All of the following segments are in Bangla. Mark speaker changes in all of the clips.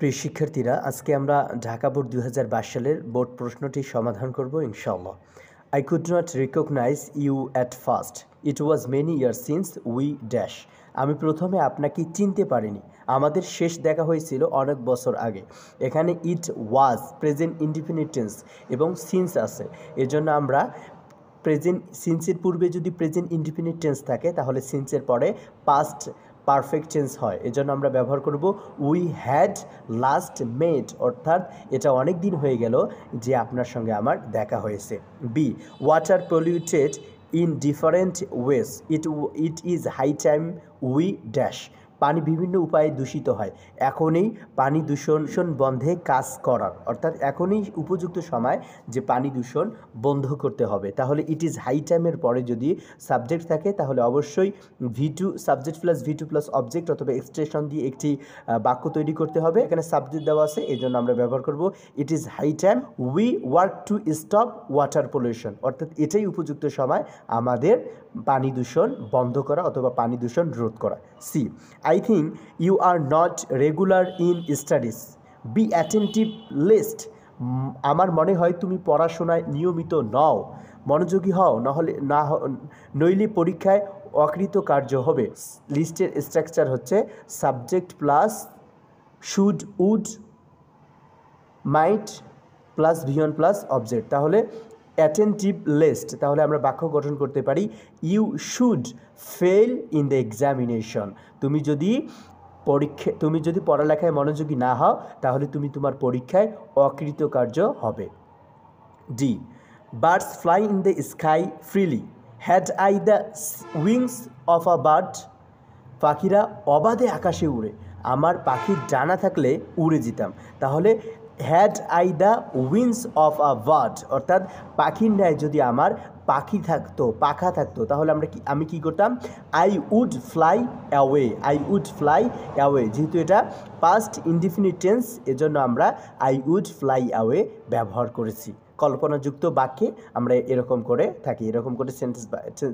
Speaker 1: প্রিয় শিক্ষার্থীরা, আজকে আমরা ঢাকা বোর্ড ২০২২ সালের বোর্ড প্রশ্নটি সমাধান করব ইনশাআল্লাহ। I could not recognise you at first, it was many year since we dash. আমি প্রথমে আপনাকে চিনতে পারিনি, আমাদের শেষ দেখা হয়েছিল অনেক বছর আগে। এখানে ইট ওয়াজ প্রেজেন্ট ইনডিফিনিট টেন্স এবং সিন্স আছে, এজন্য আমরা প্রেজেন্ট সিন্সের পূর্বে যদি প্রেজেন্ট ইনডিফিনিট টেন্স থাকে তাহলে সিন্সের পরে পাস্ট পারফেক্ট টেন্স হয়। এজন্য আমরা ব্যবহার করব উই হ্যাড লাস্ট মেট, অর্থাৎ এটা অনেক দিন হয়ে গেল যে আপনার সঙ্গে আমার দেখা হয়েছে। B, water polluted in different ways, it is high time we dash. পানি বিভিন্ন উপায়ে দূষিত হয়, এখনই পানি দূষণ বন্ধে কাজ করার, অর্থাৎ এখনই উপযুক্ত সময় যে পানি দূষণ বন্ধ করতে হবে। তাহলে ইট ইজ হাই টাইমের পরে যদি সাবজেক্ট থাকে তাহলে অবশ্যই V2 subject plus V2 plus object অথবা এক্সপ্রেশন দিয়ে একটি বাক্য তৈরি করতে হবে। এখানে সাবজেক্ট দেওয়া আছে, এই জন্য আমরা ব্যবহার করব it is high time we work to stop water pollution, অর্থাৎ এটাই উপযুক্ত সময় আমাদের পানি দূষণ বন্ধ করা অথবা পানি দূষণ রোধ করা। C, I think you are not regular in studies. Be attentive list. আমার মনে হয় তুমি পড়াশোনায় নিয়মিত নও, মনোযোগী হও, নইলে পরীক্ষায় অকৃতকার্য হবে। লিস্টের স্ট্রাকচার হচ্ছে subject plus should, would, might plus V1 plus object. তাহলে অ্যাটেন্টিভ লিস্ট, তাহলে আমরা বাক্য গঠন করতে পারি you should fail in the examination. তুমি যদি পড়ালেখায় মনোযোগী না হও তাহলে তুমি তোমার পরীক্ষায় অকৃতকার্য হবে। D, birds fly in the sky freely, had I the wings of a bird. পাখিরা অবাধে আকাশে উড়ে, আমার পাখির ডানা থাকলে উড়ে যেতাম। তাহলে had I the wings of a bird, অর্থাৎ পাখির ন্যায় যদি আমার পাখা থাকতো তাহলে আমি কি করতাম, I would fly away, I would fly away. যেহেতু এটা পাস্ট ইনডিফিনিট টেন্স, এজন্য আমরা আই উড ফ্লাই অ্যাওয়ে ব্যবহার করেছি। কল্পনাযুক্ত বাক্যে আমরা এরকম করে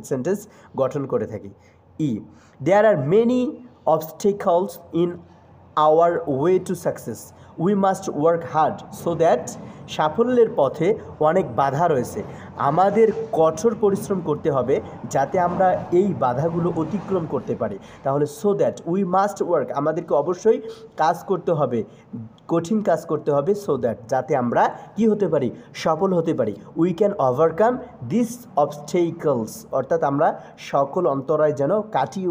Speaker 1: সেন্টেন্স গঠন করে থাকি। ই, there are many obstacles in our way to success, we must work hard so that. সাফল্যের পথে অনেক বাধা রয়েছে, আমাদের কঠোর পরিশ্রম করতে হবে যাতে আমরা এই বাধাগুলো অতিক্রম করতে পারি। তাহলে so that, we must work, আমাদেরকে অবশ্যই কাজ করতে হবে, কঠিন কাজ করতে হবে, সো দ্যাট, যাতে আমরা কি হতে পারি, সফল হতে পারি। We can overcome this obstacles, অর্থাৎ আমরা সকল অন্তরায় যেন কাটিয়ে